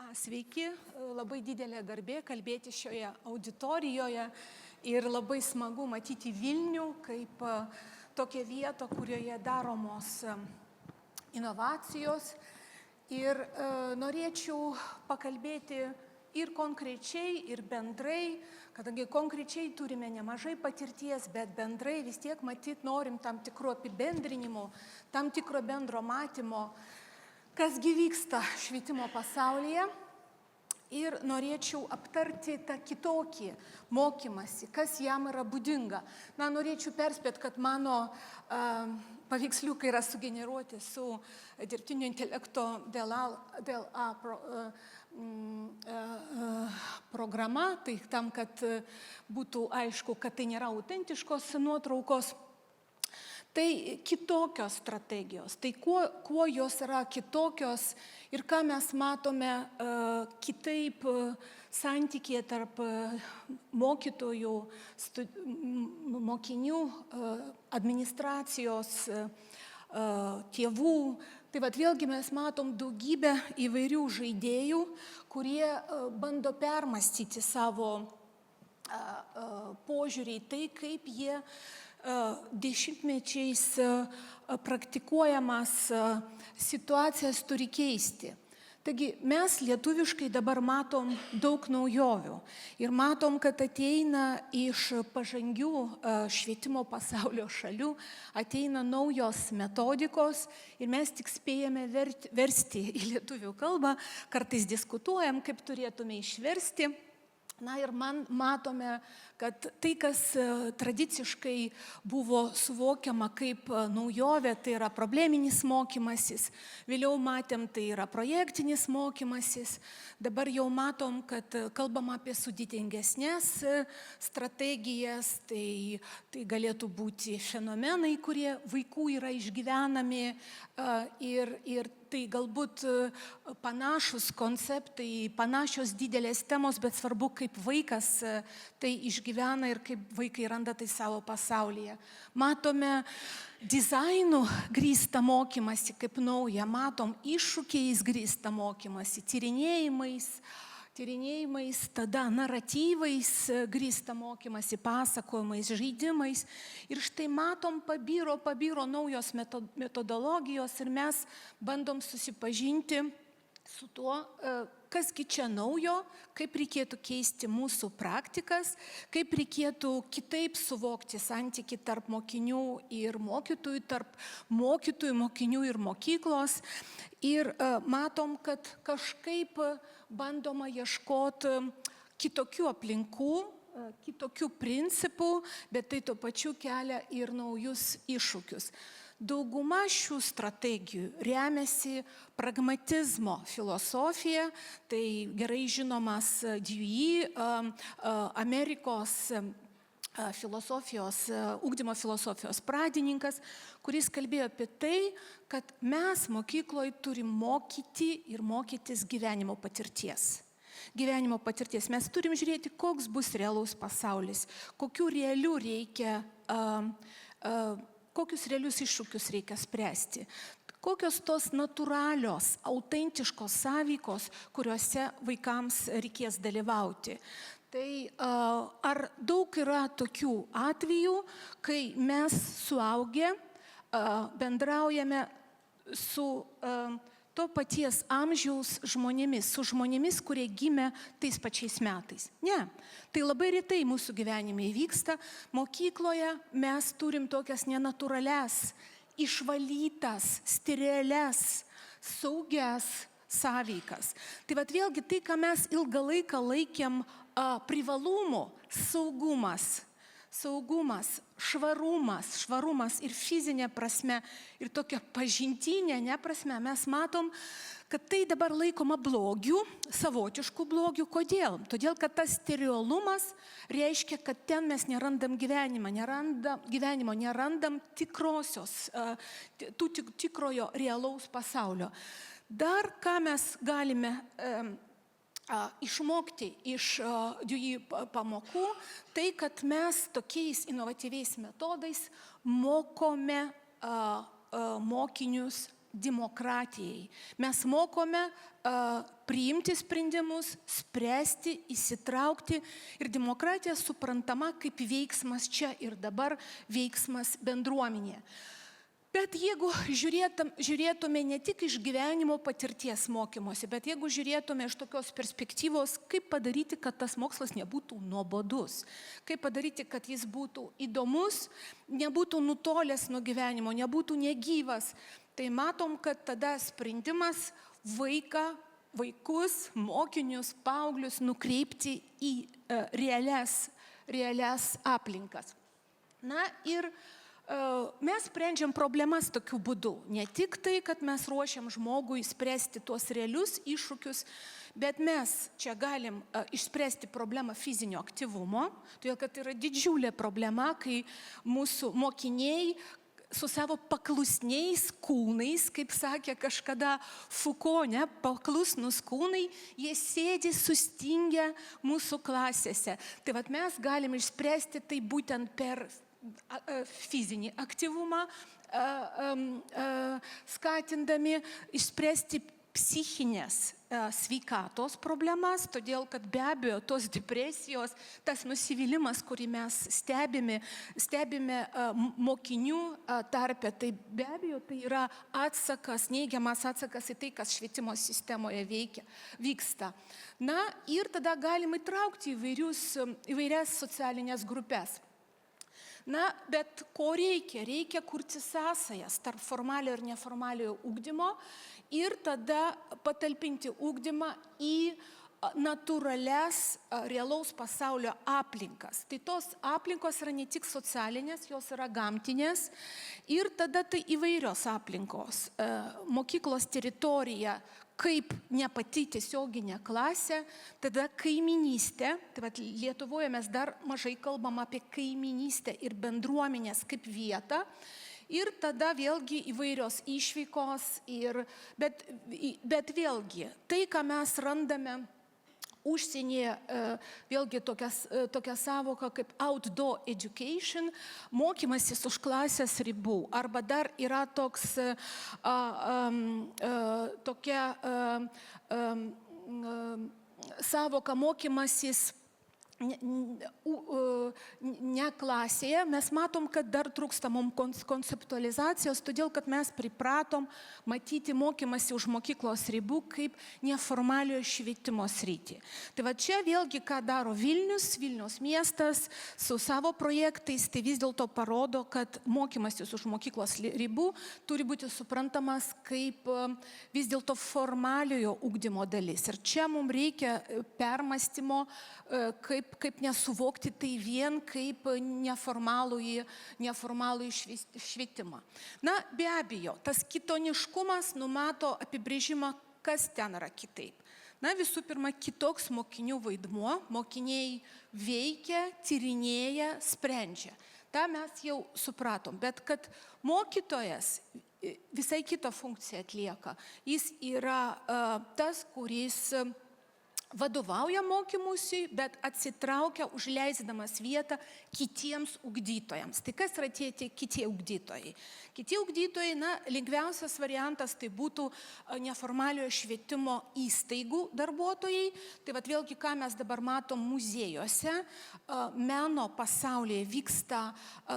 Sveiki, labai didelė garbė kalbėti šioje auditorijoje ir labai smagu matyti Vilnių kaip tokią vietą, kurioje daromos inovacijos. Ir norėčiau pakalbėti ir konkrečiai, ir bendrai, kadangi konkrečiai turime nemažai patirties, bet bendrai vis tiek matyt norim tam tikro apibendrinimo, tam tikro bendro matymo, kasgi vyksta švietimo pasaulyje. Ir norėčiau aptarti tą kitokį mokymąsi, kas jam yra būdinga. Norėčiau perspėti, kad mano paveiksliukai yra sugeneruoti su dirbtinio intelekto DALL-E programa, tai tam, kad būtų aišku, kad tai nėra autentiškos nuotraukos. Tai kitokios strategijos, tai kuo jos yra kitokios ir ką mes matome kitaip santykėje tarp mokytojų, mokinių, administracijos, tėvų. Tai vėlgi mes matom daugybę įvairių žaidėjų, kurie bando permastyti savo požiūrį į tai, kaip jie dešimtmečiais praktikuojamas situacijas turi keisti. Taigi mes lietuviškai dabar matom daug naujovių ir matom, kad ateina iš pažangių švietimo pasaulio šalių, ateina naujos metodikos ir mes tik spėjame versti į lietuvių kalbą, kartais diskutuojam, kaip turėtume išversti. Ir matome, kad tai, kas tradiciškai buvo suvokiama kaip naujovė, tai yra probleminis mokymasis. Vėliau matėm, tai yra projektinis mokymasis. Dabar jau matom, kad kalbam apie sudėtingesnės strategijas. Tai galėtų būti fenomenai, kurie vaikų yra išgyvenami ir tai galbūt panašus konceptai, panašios didelės temos, bet svarbu, kaip vaikas tai išgyvena ir kaip vaikai randa tai savo pasaulyje. Matome dizainų grįstą mokymasi kaip naują, matom iššūkiais grįstą mokymasi, tyrinėjimais, tada naratyvais grįstą mokymasi, pasakojimais, žaidimais. Ir štai matom, pabiro naujos metodologijos ir mes bandom susipažinti su tuo, kasgi čia naujo, kaip reikėtų keisti mūsų praktikas, kaip reikėtų kitaip suvokti santykį tarp mokinių ir mokytojų, tarp mokytojų, mokinių ir mokyklos. Ir matom, kad kažkaip bandoma ieškoti kitokių aplinkų, kitokių principų, bet tai tuo pačiu kelia ir naujus iššūkius. Dauguma šių strategijų remiasi pragmatizmo filosofija, tai gerai žinomas Dewey, Amerikos ugdymo filosofijos pradininkas, kuris kalbėjo apie tai, kad mes mokykloje turim mokyti ir mokytis gyvenimo patirties. Mes turim žiūrėti, koks bus realus pasaulis, kokius realius iššūkius reikia spręsti, kokios tos natūralios, autentiškos sąveikos, kuriuose vaikams reikės dalyvauti. Tai ar daug yra tokių atvejų, kai mes suaugę bendraujame su to paties amžiaus žmonėmis, su žmonėmis, kurie gimė tais pačiais metais. Ne, tai labai retai mūsų gyvenime įvyksta. Mokykloje mes turim tokias nenatūralias, išvalytas, steriles, saugias sąveikas. Tai vėlgi tai, ką mes ilgą laiką laikėm privalumu, saugumas, švarumas ir fizinė prasme, ir tokia pažintinė prasme, mes matom, kad tai dabar laikoma blogiu, savotišku blogiu. Kodėl? Todėl, kad tas sterilumas reiškia, kad ten mes nerandam nerandam tikrojo realaus pasaulio. Dar ką mes galime išmokti iš Dewey pamokų, tai, kad mes tokiais inovatyviais metodais mokome mokinius demokratijai. Mes mokome priimti sprendimus, spręsti, įsitraukti ir demokratija suprantama kaip veiksmas čia ir dabar, veiksmas bendruomenėje. Bet jeigu žiūrėtume ne tik iš gyvenimo patirties mokymosi, bet jeigu žiūrėtume iš tokios perspektyvos, kaip padaryti, kad tas mokslas nebūtų nuobodus, kaip padaryti, kad jis būtų įdomus, nebūtų nutolęs nuo gyvenimo, nebūtų negyvas, tai matom, kad tada sprendimas vaikus, mokinius, paauglius nukreipti į realias aplinkas. Na ir mes sprendžiam problemas tokiu būdu. Ne tik tai, kad mes ruošiam žmogui spręsti tuos realius iššūkius, bet mes čia galim išspręsti problemą fizinio aktyvumo, todėl kad yra didžiulė problema, kai mūsų mokiniai su savo paklusniais kūnais, kaip sakė kažkada Foucault, paklusnus kūnai, jie sėdi sustingę mūsų klasėse. Tai vat mes galim išspręsti tai būtent per fizinį aktyvumą, skatindami išspręsti psichinės sveikatos problemas, todėl kad be abejo tos depresijos, tas nusivylimas, kurį mes stebime mokinių tarpe, tai be abejo tai yra neigiamas atsakas į tai, kas švietimo sistemoje vyksta. Na ir tada galima įtraukti įvairias socialinės grupės. Na, bet ko reikia? Reikia kurti sąsajas tarp formalio ir neformaliojo ugdymo ir tada patalpinti ugdymą į natūralias realaus pasaulio aplinkas. Tai tos aplinkos yra ne tik socialinės, jos yra gamtinės ir tada tai įvairios aplinkos. Mokyklos teritorija, kaip ne pati tiesioginė klasė, tada kaiminystė, tai vat Lietuvoje mes dar mažai kalbam apie kaiminystę ir bendruomenės kaip vietą, ir tada vėlgi įvairios išvykos, bet vėlgi tai, ką mes randame užsienyje, vėlgi tokia savoka kaip outdoor education, mokymasis už klasės ribų. Arba dar yra tokia savoka mokymasis ne klasėje. Mes matom, kad dar trūksta mums konceptualizacijos, todėl kad mes pripratom matyti mokymasi už mokyklos ribų kaip neformaliojo švietimo sritį. Tai va čia vėlgi, ką daro Vilnius miestas su savo projektais, tai vis dėlto parodo, kad mokymasis už mokyklos ribų turi būti suprantamas kaip vis dėlto formaliojo ugdymo dalis. Ir čia mums reikia permąstymo, kaip nesuvokti tai vien kaip neformalųjį švietimą. Na, be abejo, tas kitoniškumas numato apibrėžimą, kas ten yra kitaip. Na, visų pirma, kitoks mokinių vaidmuo, mokiniai veikia, tyrinėja, sprendžia. Ta mes jau supratom, bet kad mokytojas visai kitą funkciją atlieka. Jis yra tas, kuris vadovauja mokymusi, bet atsitraukia užleisdamas vietą kitiems ugdytojams. Tai kas yra tie kiti ugdytojai? Kiti ugdytojai, lengviausias variantas tai būtų neformaliojo švietimo įstaigų darbuotojai. Tai vat vėlgi, ką mes dabar matom muziejuose, meno pasaulyje vyksta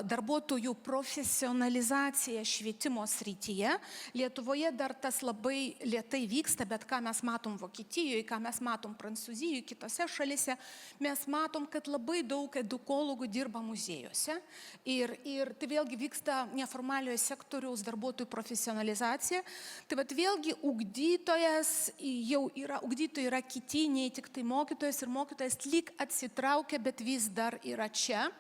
darbuotojų profesionalizacija švietimo srityje. Lietuvoje dar tas labai lėtai vyksta, bet ką mes matom Vokietijoje, ką mes matom Prancūzijoje, kitose šalise, mes matom, kad labai daug edukologų dirba muziejuose ir tai vėlgi vyksta neformaliojo sektoriaus darbuotojų profesionalizacija. Tai vat vėlgi ugdytojai yra kiti, nei tik tai mokytojas, ir mokytojas lyg atsitraukia, bet vis dar yra čia.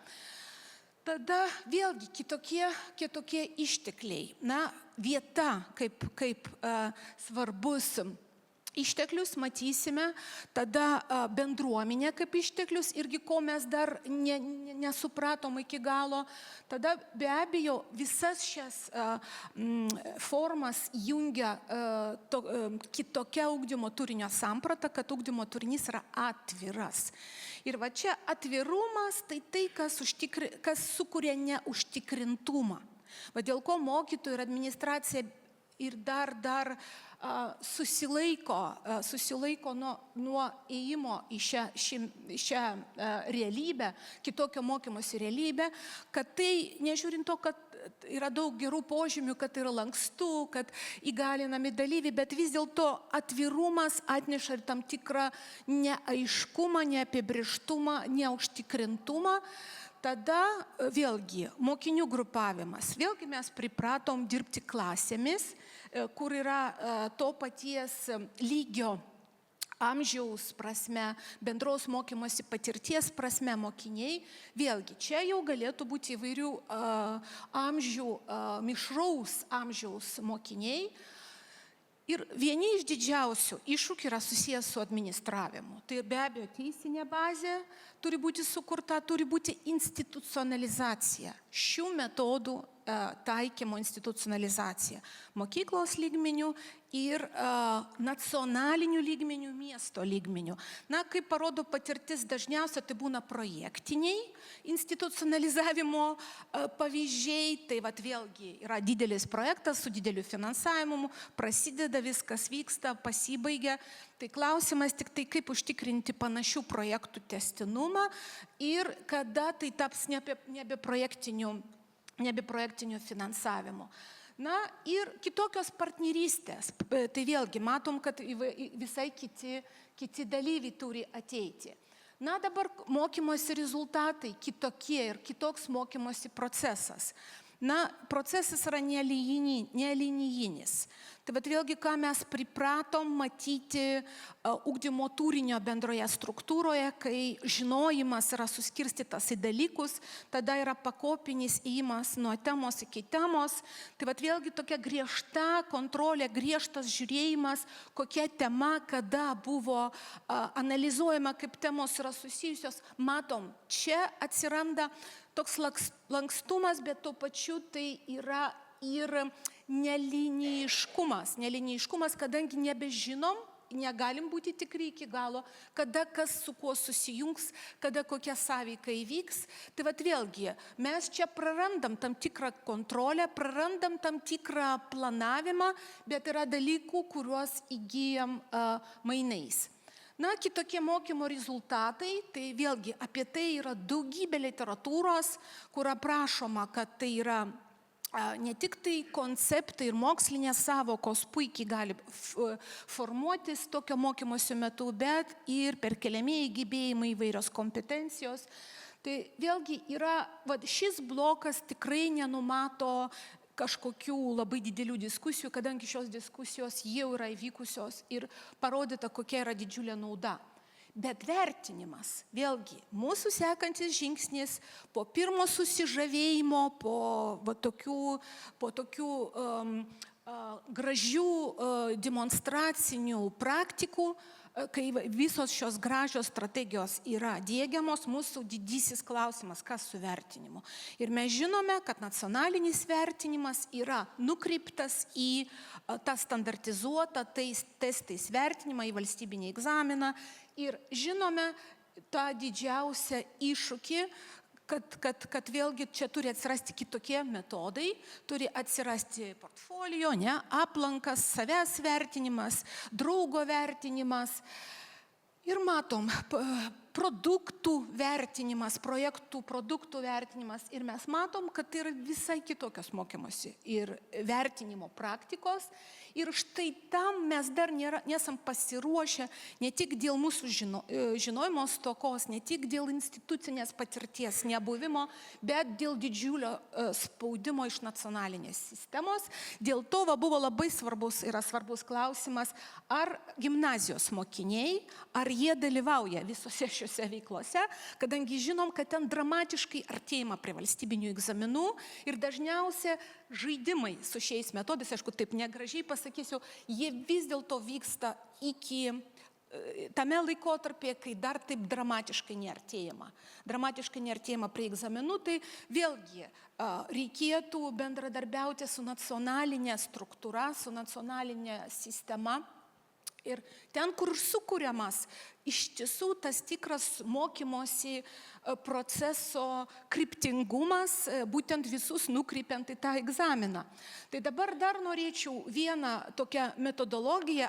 Tada vėlgi kitokie ištekliai. Na, vieta kaip svarbus išteklius matysime, tada bendruomenė kaip išteklius, irgi ko mes dar nesupratom iki galo. Tada be abejo visas šias formas jungia kitokia ugdymo turinio samprata, kad ugdymo turinys yra atviras. Ir va čia atvirumas tai, kas sukuria neužtikrintumą. Va dėl ko mokytojų ir administracija ir dar susilaiko nuo ėjimo į šią realybę, kitokio mokymosi realybę, kad tai, nežiūrint to, kad yra daug gerų požymių, kad yra lankstu, kad įgalinami dalyviai, bet vis dėlto atvirumas atneša ir tam tikrą neaiškumą, neapibrėžtumą, neužtikrintumą. Tada vėlgi mokinių grupavimas. Vėlgi mes pripratom dirbti klasėmis, kur yra to paties lygio amžiaus prasme, bendros mokymosi patirties prasme mokiniai. Vėlgi, čia jau galėtų būti įvairių amžių, mišraus amžiaus mokiniai. Ir vieni iš didžiausių iššūkių yra susijęs su administravimu. Tai be abejo teisinė bazė turi būti sukurta, turi būti institucionalizacija. Šių metodų taikymo institucionalizacija mokyklos lygmenių ir nacionalinių lygmenių, miesto lygmenių. Na, kaip parodo patirtis, dažniausiai tai būna projektiniai institucionalizavimo pavyzdžiai. Tai vat vėlgi yra didelis projektas su dideliu finansavimu, prasideda, viskas vyksta, pasibaigia. Tai klausimas tik tai, kaip užtikrinti panašių projektų tęstinumą ir kada tai taps nebe projektiniu finansavimu. Na ir kitokios partnerystės. Tai vėlgi matom, kad visai kiti dalyviai turi ateiti. Na dabar mokymosi rezultatai kitokie ir kitoks mokymosi procesas. Na, procesas yra nelinijinis. Tai bet vėlgi, ką mes pripratom matyti ugdymo turinio bendroje struktūroje, kai žinojimas yra suskirstytas į dalykus, tada yra pakopinis įėjimas nuo temos iki temos. Tai bet vėlgi tokia griežta kontrolė, griežtas žiūrėjimas, kokia tema, kada buvo analizuojama, kaip temos yra susijusios. Matom, čia atsiranda toks lankstumas, bet tuo pačiu tai yra ir nelinijiškumas, kadangi nebežinom, negalim būti tikri iki galo, kada kas su kuo susijungs, kada kokia sąveika įvyks. Tai vat vėlgi, mes čia prarandam tam tikrą kontrolę, prarandam tam tikrą planavimą, bet yra dalykų, kuriuos įgyjam mainais. Na, kitokie mokymo rezultatai, tai vėlgi apie tai yra daugybė literatūros, kur aprašoma, kad tai yra ne tik tai konceptai ir mokslinės savokos puikiai gali formuotis tokio mokymosi metu, bet ir perkeliamieji gebėjimai, įvairios kompetencijos. Tai vėlgi yra, šis blokas tikrai nenumato kažkokių labai didelių diskusijų, kadangi šios diskusijos jau yra įvykusios ir parodyta, kokia yra didžiulė nauda. Bet vertinimas, vėlgi, mūsų sekantis žingsnis po pirmo susižavėjimo, po tokių gražių demonstracinių praktikų, kai visos šios gražios strategijos yra diegiamos, mūsų didysis klausimas, kas su vertinimu. Ir mes žinome, kad nacionalinis vertinimas yra nukreiptas į tą standartizuotą testais vertinimą, į valstybinį egzaminą. Ir žinome tą didžiausią iššūkį, kad vėlgi čia turi atsirasti kitokie metodai, turi atsirasti portfolio, aplankas, savęs vertinimas, draugo vertinimas. Ir matom, produktų vertinimas, produktų vertinimas. Ir mes matom, kad tai yra visai kitokios mokymosi ir vertinimo praktikos. Ir štai tam mes dar nesam pasiruošę ne tik dėl mūsų žinojimo stokos, ne tik dėl institucinės patirties nebuvimo, bet dėl didžiulio spaudimo iš nacionalinės sistemos. Dėl to buvo labai svarbus klausimas, ar gimnazijos mokiniai, ar jie dalyvauja visose šiuose veiklose, kadangi žinom, kad ten dramatiškai artėjama prie valstybinių egzaminų ir dažniausia žaidimai su šiais metodais, aišku, taip negražiai pasakysiu, jie vis dėlto vyksta iki tame laikotarpyje, kai dar taip dramatiškai neartėjama. Dramatiškai neartėjama prie egzaminų, tai vėlgi reikėtų bendradarbiauti su nacionalinė struktūra, su nacionalinė sistema Ir ten, kur sukūriamas iš tiesų tas tikras mokymosi proceso kryptingumas, būtent visus nukreipiant į tą egzaminą. Tai dabar dar norėčiau vieną tokią metodologiją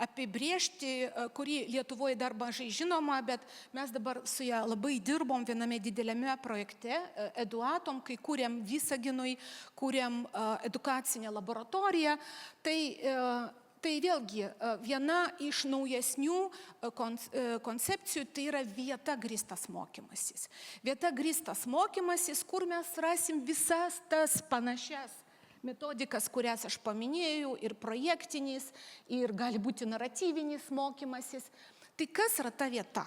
apibriežti, kuri Lietuvoje dar mažai žinoma, bet mes dabar su ją labai dirbom viename dideliame projekte, Eduatom, kai kūrėm Visaginui, kūrėm edukacinę laboratoriją. Tai vėlgi viena iš naujesnių koncepcijų tai yra vieta grįstas mokymasis. Vieta grįstas mokymasis, kur mes rasim visas tas panašias metodikas, kurias aš paminėjau, ir projektinis, ir gali būti naratyvinis mokymasis. Tai kas yra ta vieta?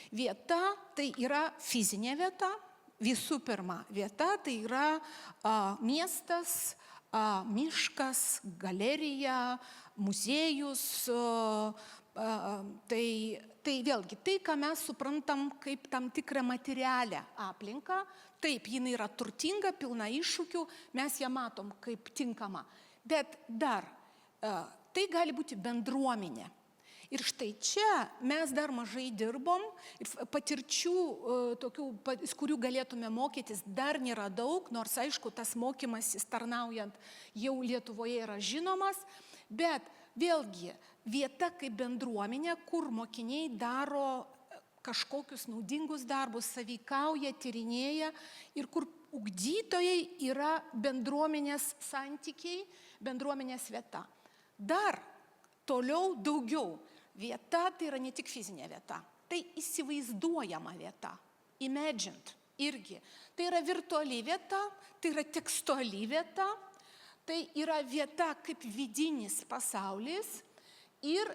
Vieta tai yra fizinė vieta. Visų pirma, vieta tai yra miestas, miškas, galerija, muziejus, tai vėlgi tai, ką mes suprantam kaip tam tikrą materialią aplinką, taip, jinai yra turtinga, pilna iššūkių, mes ją matom kaip tinkama, bet dar tai gali būti bendruomenė. Ir štai čia mes dar mažai dirbom, patirčių tokių, kurių galėtume mokytis, dar nėra daug, nors aišku, tas mokymasis tarnaujant jau Lietuvoje yra žinomas, bet vėlgi vieta kaip bendruomenė, kur mokiniai daro kažkokius naudingus darbus, sąveikauja, tyrinėja ir kur ugdytojai yra bendruomenės santykiai, bendruomenės vieta. Dar toliau daugiau. Vieta tai yra ne tik fizinė vieta, tai įsivaizduojama vieta, imagined irgi. Tai yra virtuali vieta, tai yra tekstuali vieta, tai yra vieta kaip vidinis pasaulis ir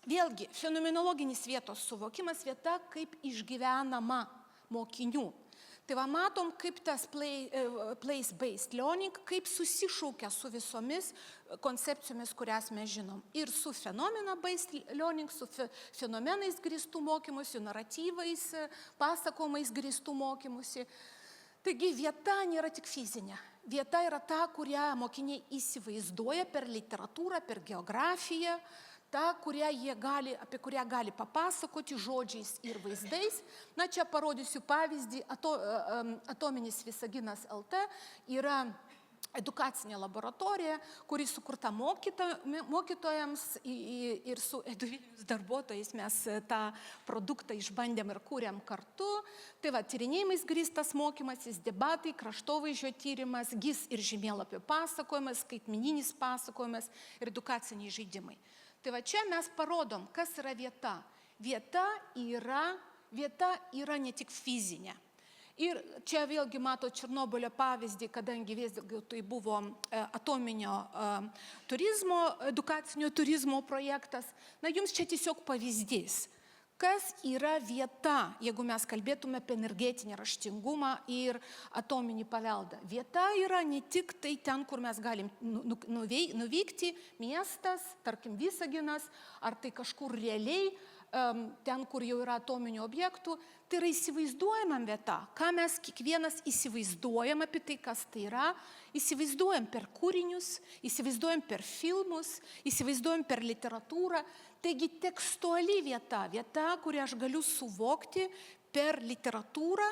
vėlgi fenomenologinis vietos suvokimas, vieta kaip išgyvenama mokinių. Tai va matom, kaip tas place-based learning, kaip susišaukia su visomis koncepcijomis, kurias mes žinom. Ir su phenomena-based learning, su fenomenais grįstų mokymusi, naratyvais, pasakojimais grįstų mokymusi. Taigi vieta nėra tik fizinė. Vieta yra ta, kurią mokiniai įsivaizduoja per literatūrą, per geografiją, ta, apie kurią gali papasakoti žodžiais ir vaizdais. Na, čia parodysiu pavyzdį, Atominis Visaginas LT yra edukacinė laboratorija, kuri sukurta mokytojams ir su EduVilnius darbuotojais mes tą produktą išbandėm ir kūrėm kartu. Tai va, tyrinėjimais grįstas mokymasis, debatai, kraštovaizdžio tyrimas, GIS ir žemėlapio pasakojimas, skaitmeninis pasakojimas ir edukaciniai žaidimai. Tai va čia mes parodom, kas yra vieta. Vieta yra ne tik fizinė. Ir čia vėlgi mato Černobylio pavyzdį, kadangi tai buvo atominio turizmo, edukacinio turizmo projektas. Na, jums čia tiesiog pavyzdys. Kas yra vieta, jeigu mes kalbėtume apie energetinį raštingumą ir atominį paveldą? Vieta yra ne tik tai ten, kur mes galim nuvykti, miestas, tarkim Visaginas, ar tai kažkur realiai, ten, kur jau yra atominių objektų, tai yra įsivaizduojama vieta. Ką mes kiekvienas įsivaizduojam apie tai, kas tai yra, įsivaizduojam per kūrinius, įsivaizduojam per filmus, įsivaizduojam per literatūrą. Taigi tekstuali vieta, kurią aš galiu suvokti per literatūrą,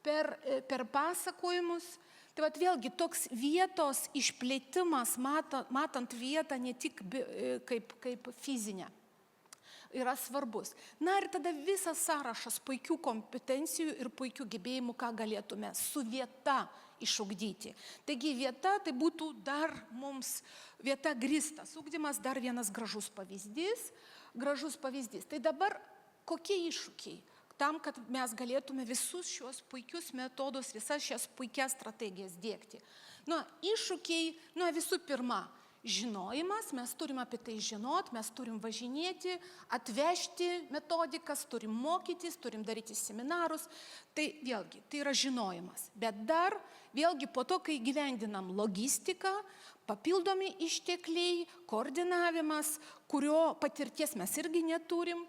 per pasakojimus. Tai vat vėlgi toks vietos išplėtimas, matant vietą ne tik kaip fizinę, yra svarbus. Na ir tada visas sąrašas puikių kompetencijų ir puikių gebėjimų, ką galėtume su vieta išugdyti. Taigi vieta tai būtų dar mums vieta grįstas ugdymas, dar vienas gražus pavyzdys. Tai dabar kokie iššūkiai tam, kad mes galėtume visus šios puikius metodus, visas šias puikias strategijas dėkti. Iššūkiai, visų pirma, žinojimas, mes turim apie tai žinot, mes turim važinėti, atvežti metodikas, turim mokytis, turim daryti seminarus. Tai vėlgi, tai yra žinojimas. Bet dar, vėlgi, po to, kai gyvendinam logistiką, papildomi ištekliai, koordinavimas, kurio patirties mes irgi neturim,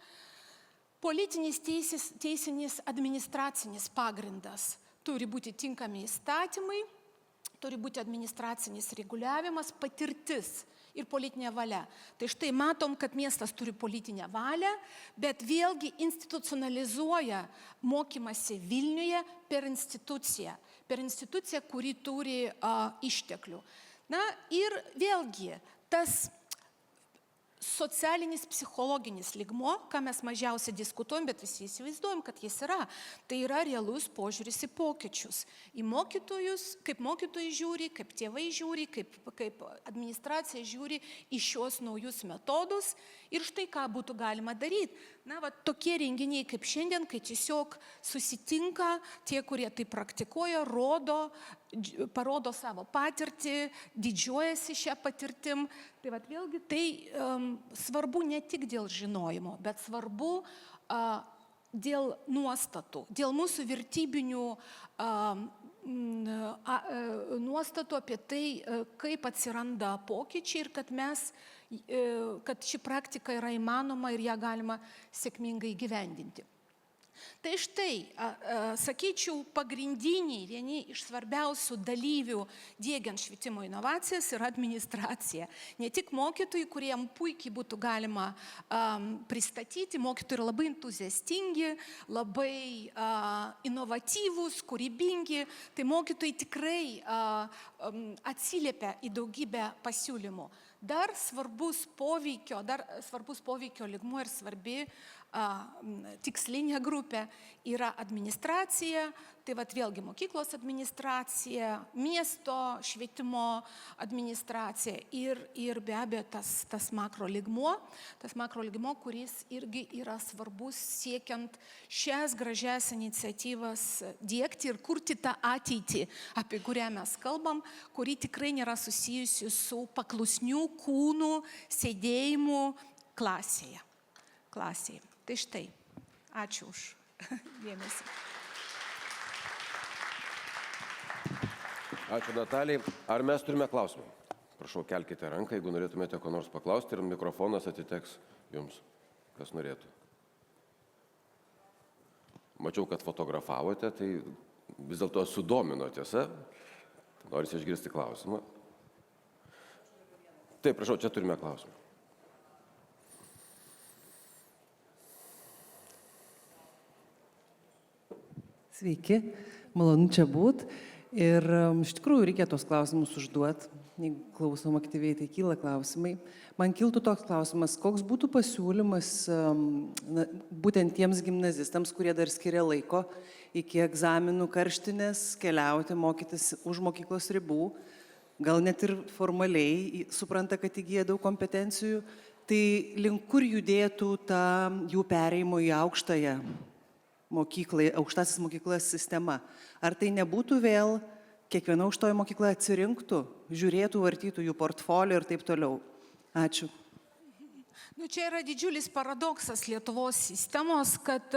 politinis teisinis administracinis pagrindas turi būti tinkami įstatymai, turi būti administracinis reguliavimas, patirtis ir politinė valia. Tai štai matom, kad miestas turi politinę valią, bet vėlgi institucionalizuoja mokymasi Vilniuje per instituciją, kuri turi išteklių. Na ir vėlgi tas socialinis, psichologinis lygmuo, ką mes mažiausiai diskutuojam, bet visi įsivaizduojam, kad jis yra. Tai yra realus požiūris į pokyčius. Į mokytojus, kaip mokytojai žiūri, kaip tėvai žiūri, kaip administracija žiūri į šios naujus metodus. Ir štai ką būtų galima daryti. Na, va, tokie renginiai kaip šiandien, kai tiesiog susitinka tie, kurie tai praktikuoja, parodo savo patirtį, didžiuojasi šią patirtim. Tai vat, vėlgi tai svarbu ne tik dėl žinojimo, bet svarbu dėl nuostatų, dėl mūsų vertybinių nuostatų apie tai, kaip atsiranda pokyčiai ir kad ši praktika yra įmanoma ir ją galima sėkmingai įgyvendinti. Tai štai, sakyčiau, pagrindiniai, vieni iš svarbiausių dalyvių diegiant švietimo inovacijas yra administracija. Ne tik mokytojai, kuriem puikiai būtų galima pristatyti, mokytojai yra labai entuziastingi, labai inovatyvūs, kūrybingi, tai mokytojai tikrai atsiliepia į daugybę pasiūlymų. Dar svarbus poveikio lygmuo ir svarbi tikslinė grupė yra administracija, tai vat vėlgi mokyklos administracija, miesto švietimo administracija ir be abejo tas makro lygmuo, kuris irgi yra svarbus siekiant šias gražias iniciatyvas diegti ir kurti tą ateitį, apie kurią mes kalbam, kuri tikrai nėra susijusi su paklusnių kūnų sėdėjimu klasėje. Tai štai, ačiū už dėmesį. Ačiū, Natalijai. Ar mes turime klausimą? Prašau, kelkite ranką, jeigu norėtumėte ko nors paklausti ir mikrofonas atiteks jums, kas norėtų. Mačiau, kad fotografavote, tai vis dėlto sudomino, tiesa? Norisi išgirsti klausimą. Taip, prašau, čia turime klausimą. Sveiki, malonu čia būt. Ir iš tikrųjų reikia tos klausimus užduoti. Jeigu klausom aktyviai, tai kyla klausimai. Man kiltų toks klausimas, koks būtų pasiūlymas būtent tiems gimnazistams, kurie dar skiria laiko iki egzaminų karštinės, keliauti, mokytis už mokyklos ribų, gal net ir formaliai supranta, kad įgyja daug kompetencijų, tai link kur judėtų ta jų perėjimo į aukštasis mokyklas sistema. Ar tai nebūtų vėl, kiekviena aukštoji mokykla atsirinktų, žiūrėtų, vartytų jų portfolio ir taip toliau? Ačiū. Nu, čia yra didžiulis paradoksas Lietuvos sistemos, kad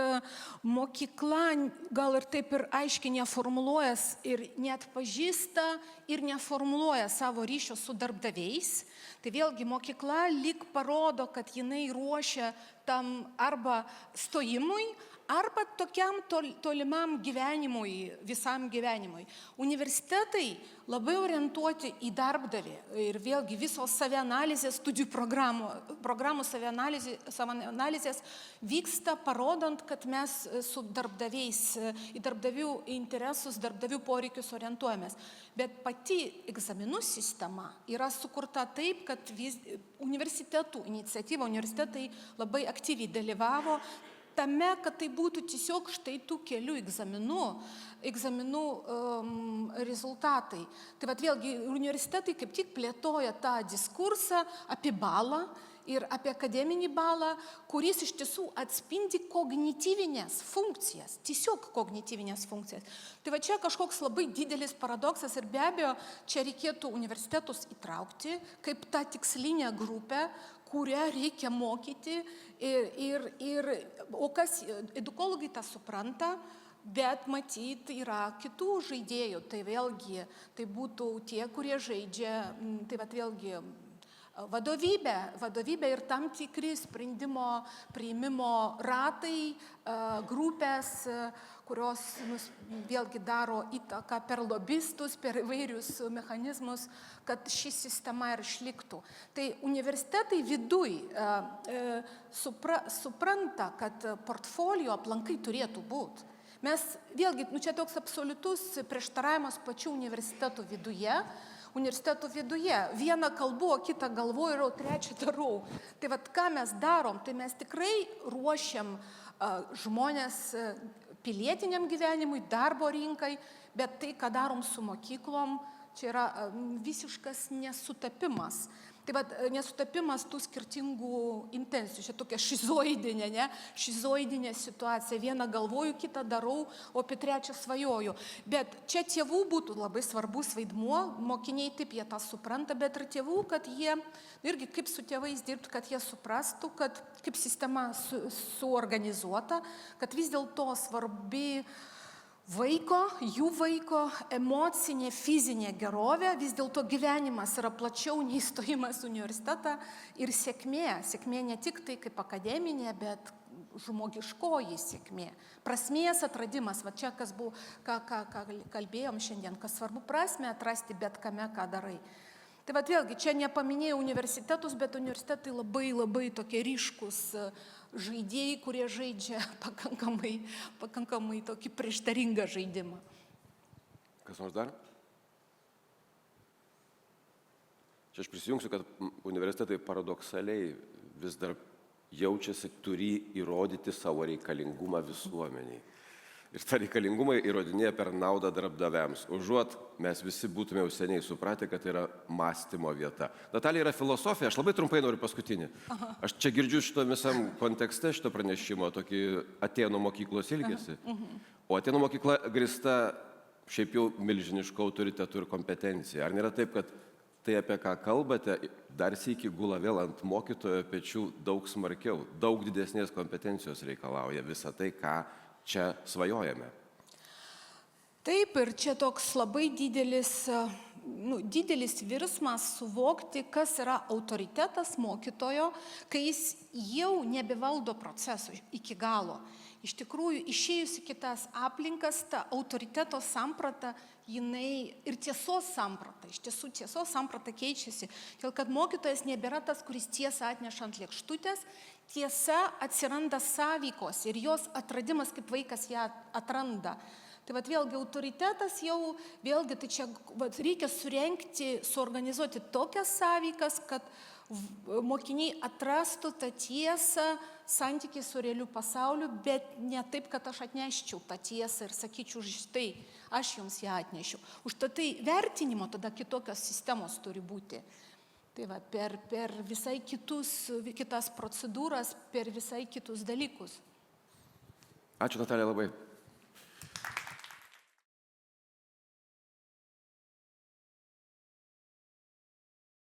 mokykla gal ir taip ir aiškiai neformuluojas ir net pažįsta ir neformuluoja savo ryšio su darbdaviais. Tai vėlgi mokykla lyg parodo, kad jinai ruošia tam arba stojimui, arba tokiam tolimam gyvenimui, visam gyvenimui. Universitetai labai orientuoti į darbdavį ir vėlgi visos savianalizės, studijų programų savianalizės vyksta parodant, kad mes su darbdaviais, į darbdavių interesus, darbdavių poreikius orientuojamės. Bet pati egzaminų sistema yra sukurta taip, kad universitetų iniciatyva, universitetai labai aktyviai dalyvavo tame, kad tai būtų tiesiog štai tų kelių egzaminų rezultatai. Tai vat vėlgi universitetai kaip tik plėtoja tą diskursą apie balą ir apie akademinį balą, kuris iš tiesų atspindi kognityvinės funkcijas, tiesiog kognityvinės funkcijas. Tai va čia kažkoks labai didelis paradoksas ir be abejo, čia reikėtų universitetus įtraukti kaip tą tikslinę grupę, kurią reikia mokyti o kas edukologai tą supranta, bet matyt yra kitų žaidėjų. Tai vėlgi, tai būtų tie, kurie žaidžia, tai vat vėlgi Vadovybė ir tam tikri sprendimo priimimo ratai, grupės, kurios vėlgi daro įtaką per lobistus, per įvairius mechanizmus, kad ši sistema ir išliktų. Tai universitetai viduj supranta, kad portfolio aplankai turėtų būti. Mes vėlgi, čia toks absoliutus prieštaravimas pačių universitetų viduje. Vieną kalbu, o kitą galvoju ir trečią darau. Tai vat ką mes darom, tai mes tikrai ruošiam žmonės pilietiniam gyvenimui, darbo rinkai, bet tai, ką darom su mokyklom, čia yra visiškas nesutapimas. Tai vat nesutapimas tų skirtingų intencijų. Čia tokia šizoidinė situacija. Vieną galvoju, kitą darau, o apie trečią svajoju. Bet čia tėvų būtų labai svarbus vaidmuo, mokiniai taip jie tą supranta, bet ir tėvų, kad jie, irgi kaip su tėvais dirbti, kad jie suprastų, kad kaip sistema suorganizuota, kad vis dėlto svarbi jų vaiko emocinė, fizinė gerovė, vis dėlto gyvenimas yra plačiau nei stojimas į universitetą ir sėkmė. Sėkmė ne tik tai kaip akademinė, bet žmogiškoji sėkmė. Prasmės atradimas, va čia kas buvo, ką kalbėjom šiandien, kas svarbu prasmę atrasti bet kame, ką darai. Tai vat vėlgi, čia nepaminėjau universitetus, bet universitetai labai tokie ryškus žaidėjai, kurie žaidžia pakankamai tokį prieštaringą žaidimą. Kas nors dar? Čia aš prisijungsiu, kad universitetai paradoksaliai vis dar jaučiasi, turi įrodyti savo reikalingumą visuomeniai. Ir tą reikalingumą įrodinėja per naudą darbdaviams. Užuot mes visi būtume jau seniai supratę, kad tai yra mąstymo vieta. Natalija yra filosofija, aš labai trumpai noriu paskutinį. Aš čia girdžiu šito visam kontekste šito pranešimo, tokį Atėnų mokyklos ilgesį. O Atėnų mokykla grįsta šiaip jau milžinišku autoritetu ir kompetencija. Ar nėra taip, kad tai, apie ką kalbate, dar sykį gula vėl ant mokytojo pečių daug smarkiau, daug didesnės kompetencijos reikalauja visą tai, ką čia svajojame? Taip, ir čia toks labai didelis virsmas suvokti, kas yra autoritetas mokytojo, kai jis jau nebevaldo procesų iki galo. Iš tikrųjų, išėjus į kitas aplinkas, ta autoriteto samprata, jinai ir tiesos samprata, iš tiesų tiesos samprata keičiasi. Dėl kad mokytojas nebėra tas, kuris tiesą atneša ant lėkštutės, tiesa atsiranda sąveikos ir jos atradimas, kaip vaikas ją atranda. Tai vat vėlgi autoritetas jau, vėlgi tai čia reikia suorganizuoti tokias sąveikas, kad mokiniai atrastų tą tiesą santykį su realiu pasauliu, bet ne taip, kad aš atneščiau tą tiesą ir sakyčiau, štai, aš jums ją atnešiu. Užtat tai vertinimo tada kitokios sistemos turi būti. Tai va, per visai kitas procedūras, per visai kitus dalykus. Ačiū, Natalija, labai.